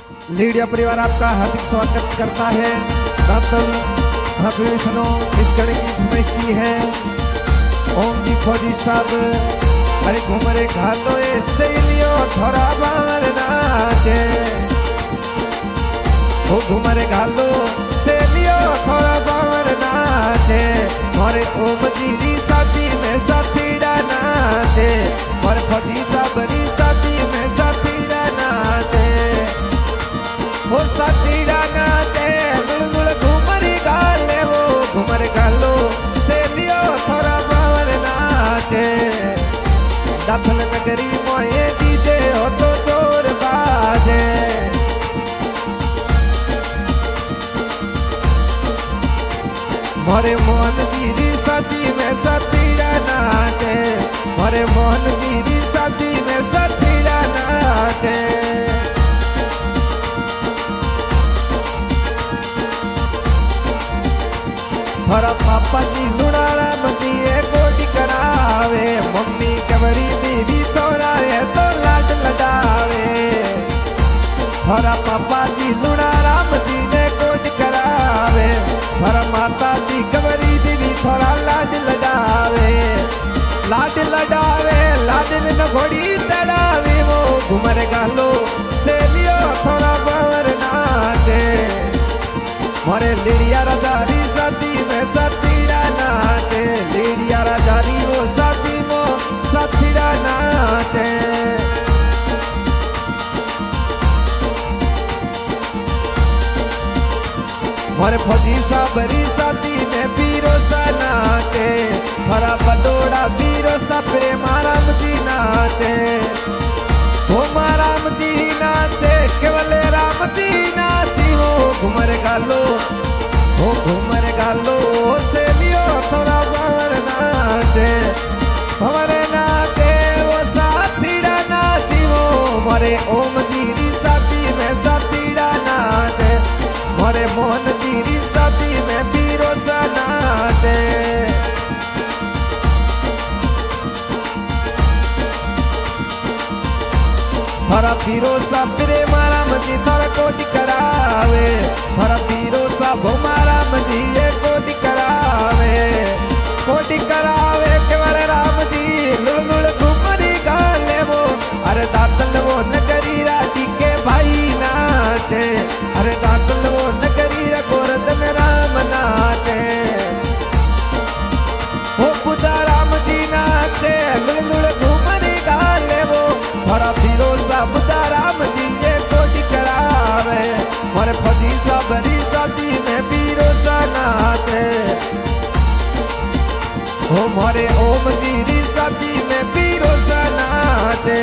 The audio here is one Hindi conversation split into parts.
लीडिया परिवार आपका हार्दिक स्वागत करता है। इस घड़ी की फरमाइश की है ओम जी फौजी साहब। अरे घुमरे घालो ऐसे लियो थोड़ा बावर नाचे, वो घुमरे घालो से लियो थोड़ा बावर नाचे। मोरे ओम जी री शादी में साथीड़ा नाचे, मोरे फौजी साहब री शादी में साथीड़ा नाचे। वो साथीड़ा नाचे गुलगुल घुमरी गाले, वो घुमरे गालो से लियो थोड़ा बावर नाचे। दाखल नगरी मोए डीजे हो तो जोर बाजे, मोरे मोहन जी री शादी में साथीड़ा नाचे, मोरे मोहन जी री शादी में साथीड़ा नाचे। थोड़ा पापा जी लुड़ारा मदिए गोटी करावे, मम्मी कवरी बीवी थोड़ा है तो लाड लडावे। थोड़ा पापा जी लुड़ारा मदिए गोटी करावे, थोड़ा माता जी कवरी बीवी थोड़ा लाड लडावे। लाड लडावे लाडल न घोड़ी चढ़ावे, वो घुमर गालो से लियो थोड़ा बावर नाचे। मोरे लीडिया राजारी शादी में साथीड़ा नाचे, लीडिया राजारी वो शादी मो साथीड़ा नाचे। मोरे फौजी साबरी शादी में पीरो सा नाचे, थोड़ा बडोड़ा पीरो सा प्रेमाराम जी नाचे। वो माराम जी नाचे केवल राम जी नाची, वो घुमर गालो, वो घुमर गालो से लियो थोड़ा बावर नाचे। हमारे नाचे वो साथीड़ा नाची, वो मोरे ओम जी री शादी में साथीड़ा नाचे, मोरे मोहन जी री शादी में पीरो सा नाचे। थोड़ा पीरो सा प्रेमाराम जी थोड़ा कोटी करावे, थोड़ा पीरो सा भोमाराम जी ये कोटी करावे। कोटी करावे केवल राम जी लुलुल घुमरी गाले, वो अरे दातल वो नगरी राजी के भाई नाचे, अरे दातल वो नगरी गोरधन राम नाचे। वो बुधा राम जी नाचे लुलुल घुमरी गाले, वो थोड़ा पीरो सा बुधा राम जी ये कोटी करावे। मोरे फौजी साबरी शादी में पीरो सा नाचे, ओ मोरे ओम जी री शादी में पीरो सा नाचे।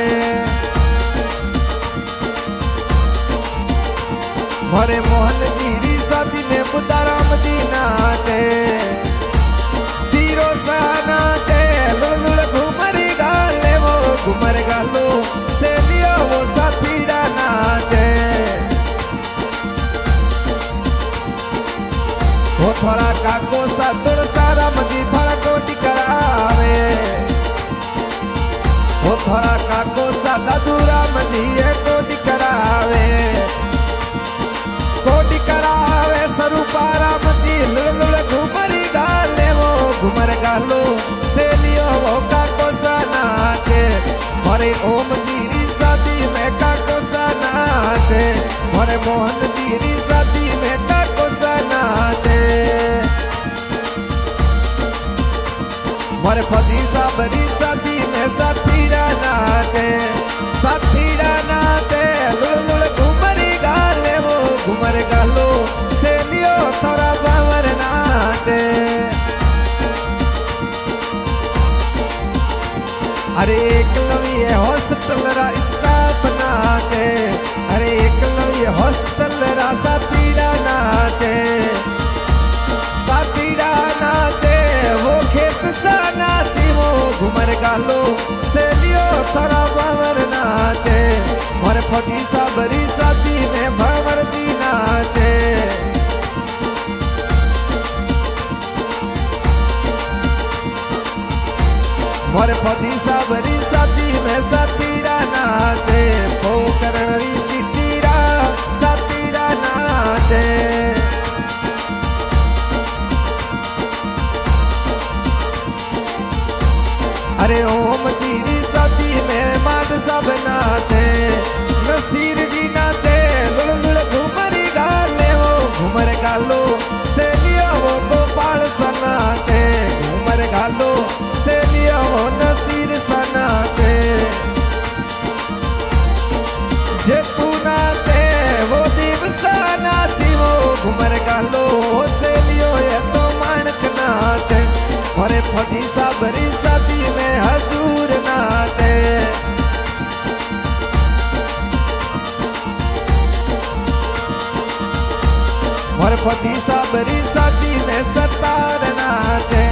मोरे मोहन जी री शादी में बुधा राम जी नाचे, पीरो सा नाचे लुलुल घुमरी गाले, वो घुमर गालो से लियो वो साथीड़ा नाचे। वो थोड़ा काको सा तुलसा राम जी थोड़ा कोटी करावे, वो थोड़ा काको सा दादू राम जी ये कोटी करावे। कोटी करावे स्वरूपा राम जी लुलुल घुमरी गाले, वो घुमर गालो से लियो वो काको सा नाचे। मोरे ओम जी री शादी में काको सा नाचे, मोरे मोहन जी री शादी में काको सा नाचे। मोरे फौजी साबरी शादी में साथीड़ा नाचे, साथीड़ा नाचे लुलुल घुमरी गाले, वो घुमर गालो से लियो थोड़ा बावर नाचे। अरे एकलव्य हॉस्टल रा स्टाफ नाचे, अरे एकलव्य हॉस्टल रा साथीड़ा नाचे। साथीड़ा नाचे वो खेत सा नाची, वो घुमर गालो से लियो थोड़ा बावर नाचे। मोरे फौजी साबरी शादी में भंवर जी नाचे। मोरे फौजी साबरी शादी में साथीड़ा नाचे, पोकरण री सीटीरा मोरे फौजी साहब री शादी में हजूर नाचे। मोरे फौजी साहब री शादी में सतार नाचे।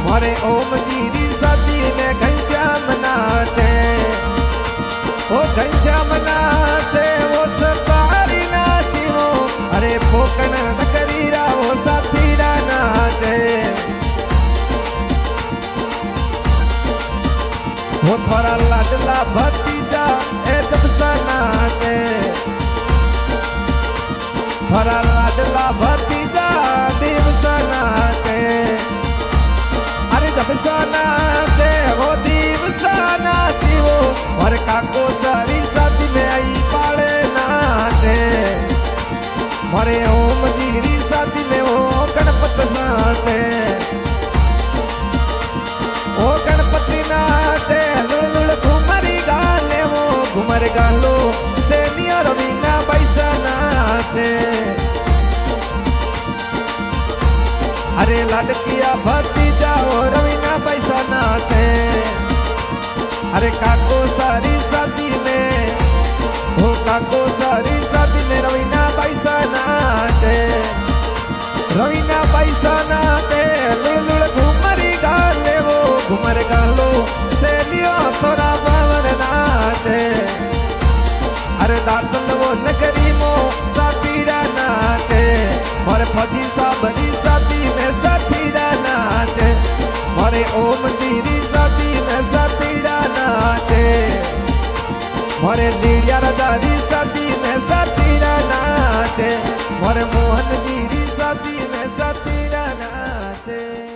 मोरे ओम जी री शादी में घनश्याम नाचे। ओ घनश्याम नाचे वो सतारी नाची वो, अरे फोकन करीरा वो साथीरा नाचे। वो थोड़ा लाडला भतीजा ए जबसा नाचे। थोड़ा लाडला भतीजा दिवसा नाचे। अरे जबसा नाचे वो दिवसा नाची वो, और काको सारी शादी में आई पाले नाचे। मोरे ओम जी री शादी में वो गणपत नाचे। ओ गणपति नाचे लुड़ घुमरी गाले वो, घुमर गालो से नियर बिना पैसा नाचे। अरे लड़किया भतीजा वो रवीना पैसा नाचे। अरे काको सारी शादी में, हो काको सारी शादी में रवीना पैसा नाचे। रवीना पैसा नाचे लुड़ घुमरी गाले वो, घुमर गालो से लियो थोड़ा बावन नाचे। अरे दातन वो नगरी मो साथीरा नाचे। मोरे फौजी साहब री शादी में साथीरा नाचे। मोरे ओम जी री शादी में साथीरा नाचे। मोरे लीडिया राजा री शादी में साथीरा नाचे। मोरे मोहन जी री शादी में साथीरा नाचे।